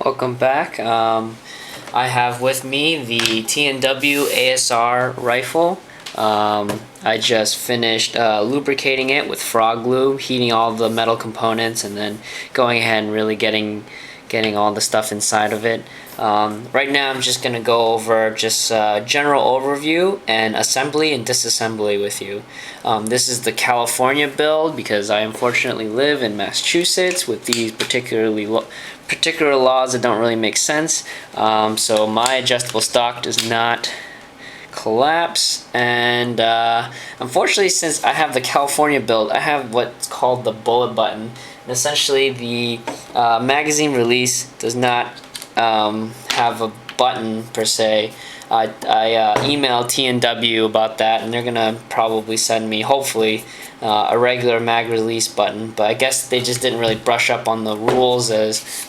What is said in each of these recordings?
Welcome back. I have with me the TNW ASR rifle. I just finished lubricating it with frog glue, heating all the metal components, and then going ahead and really getting all the stuff inside of it. Right now I'm just going to go over just general overview and assembly and disassembly with you. This is the California build because I unfortunately live in Massachusetts with these particular laws that don't really make sense. So my adjustable stock does not collapse, and unfortunately, since I have the California build, I have what's called the bullet button. And essentially, the magazine release does not have a button per se. I emailed TNW about that, and they're gonna probably send me, hopefully, a regular mag release button. But I guess they just didn't really brush up on the rules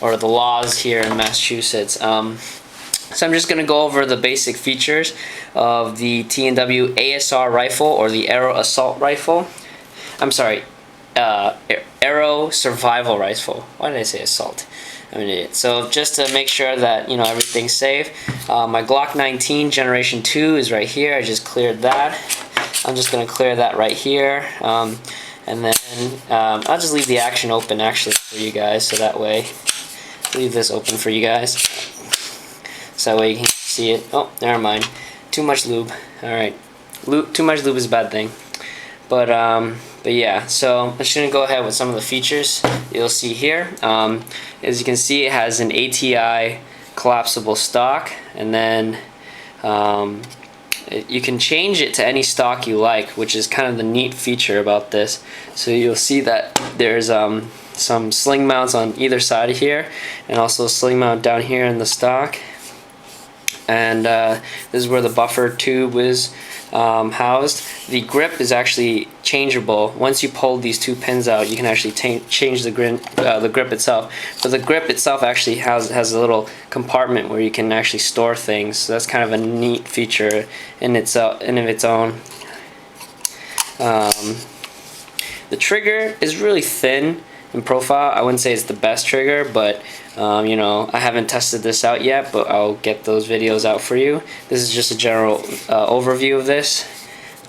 or the laws here in Massachusetts. So I'm just going to go over the basic features of the TNW ASR rifle, or the Aero Assault Rifle. I'm sorry, Aero Survival Rifle. Why did I say assault? I'm an idiot. So just to make sure that everything's safe, my Glock 19 Generation 2 is right here. I just cleared that. I'm just going to clear that right here, and then I'll just leave the action open actually for you guys, so that way leave this open for you guys. So that way you can see it. Oh, never mind. Too much lube. Alright. Too much lube is a bad thing. But yeah, so I'm just going to go ahead with some of the features you'll see here. As you can see, it has an ATI collapsible stock, and then you can change it to any stock you like, which is kind of the neat feature about this. So you'll see that there's some sling mounts on either side of here, and also a sling mount down here in the stock. And this is where the buffer tube is housed. The grip is actually changeable. Once you pull these two pins out, you can actually change the grip itself. But the grip itself actually has a little compartment where you can actually store things. So that's kind of a neat feature in its own. The trigger is really thin in profile. I wouldn't say it's the best trigger, but I haven't tested this out yet, but I'll get those videos out for you. This is just a general overview of this.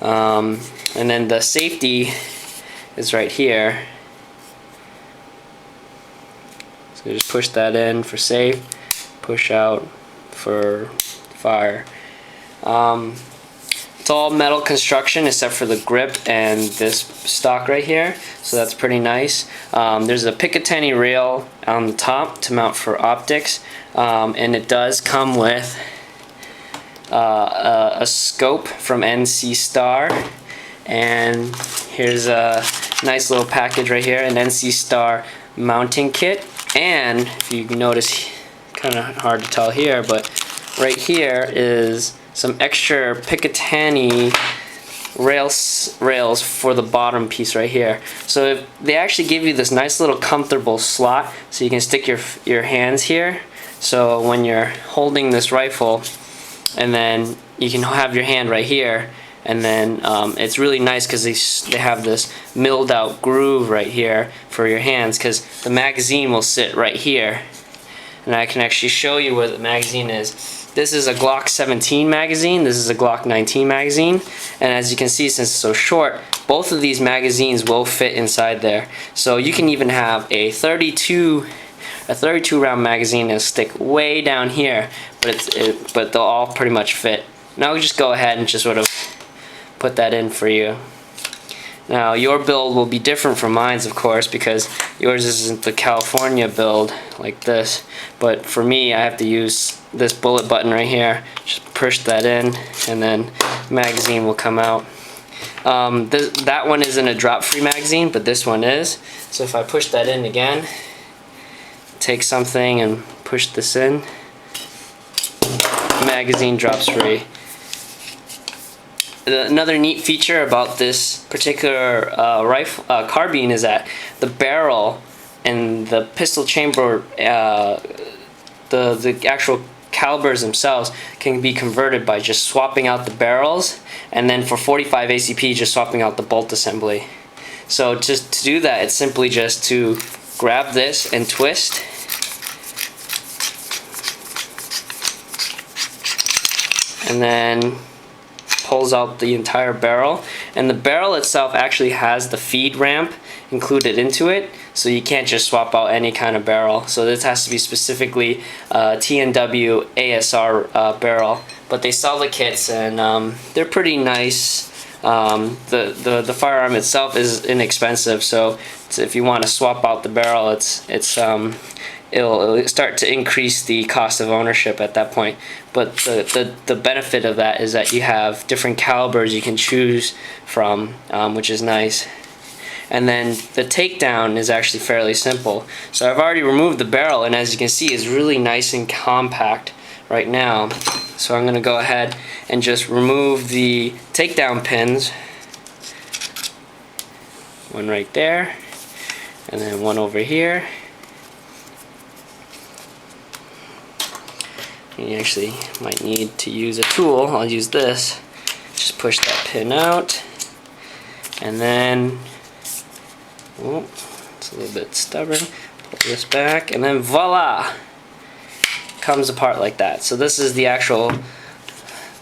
And then the safety is right here. So just push that in for safe, push out for fire. It's all metal construction except for the grip and this stock right here, so that's pretty nice. There's a Picatinny rail on the top to mount for optics, and it does come with a scope from NC Star, and here's a nice little package right here, an NC Star mounting kit. And if you notice, kind of hard to tell here, but right here is some extra Picatinny rails for the bottom piece right here. So they actually give you this nice little comfortable slot so you can stick your hands here. So when you're holding this rifle, and then you can have your hand right here, and then it's really nice because they have this milled out groove right here for your hands, because the magazine will sit right here. And I can actually show you where the magazine is. This is a Glock 17 magazine, this is a Glock 19 magazine, and as you can see, since it's so short, both of these magazines will fit inside there. So you can even have a 32 round magazine and stick way down here, but they'll all pretty much fit. Now I'll just go ahead and just sort of put that in for you. Now your build will be different from mine's, of course, because yours isn't the California build like this. But for me, I have to use this bullet button right here. Just push that in, and then the magazine will come out. That one isn't a drop-free magazine, but this one is. So if I push that in again, take something and push this in, the magazine drops free. Another neat feature about this particular carbine is that the barrel and the pistol chamber, the actual calibers themselves can be converted by just swapping out the barrels, and then for 45 ACP just swapping out the bolt assembly. So just to do that, it's simply just to grab this and twist, and then pulls out the entire barrel. And the barrel itself actually has the feed ramp included into it, so you can't just swap out any kind of barrel. So this has to be specifically TNW ASR barrel. But they sell the kits, and they're pretty nice. The firearm itself is inexpensive, so if you want to swap out the barrel, it'll start to increase the cost of ownership at that point. But the benefit of that is that you have different calibers you can choose from, which is nice. And then the takedown is actually fairly simple. So I've already removed the barrel, and as you can see, it's really nice and compact right now. So I'm going to go ahead and just remove the takedown pins. One right there, and then one over here. You actually might need to use a tool. I'll use this. Just push that pin out, and then, oh, it's a little bit stubborn. Pull this back, and then voila! Comes apart like that. So this is the actual,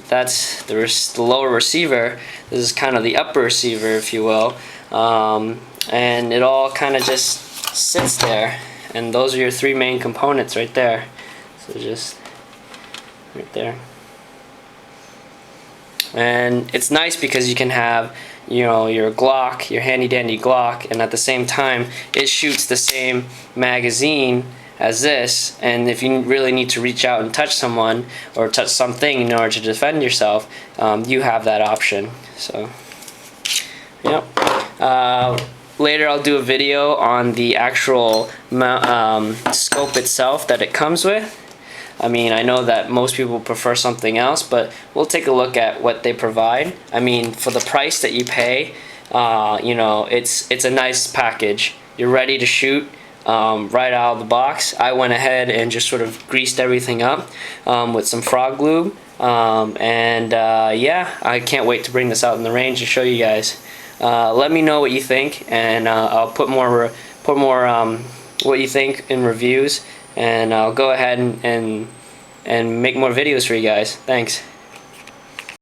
that's the lower receiver. This is kind of the upper receiver, if you will, and it all kind of just sits there. And those are your three main components right there. So just right there. And it's nice because you can have, you know, your Glock, your handy dandy Glock, and at the same time it shoots the same magazine as this, and if you really need to reach out and touch someone or touch something in order to defend yourself, you have that option. So yep. Later I'll do a video on the actual scope itself that it comes with. I mean, I know that most people prefer something else, but we'll take a look at what they provide. I mean, for the price that you pay, you know, it's a nice package. You're ready to shoot right out of the box. I went ahead and just sort of greased everything up with some frog glue, yeah, I can't wait to bring this out in the range and show you guys. Let me know what you think, and I'll put more what you think in reviews, and I'll go ahead and make more videos for you guys. Thanks.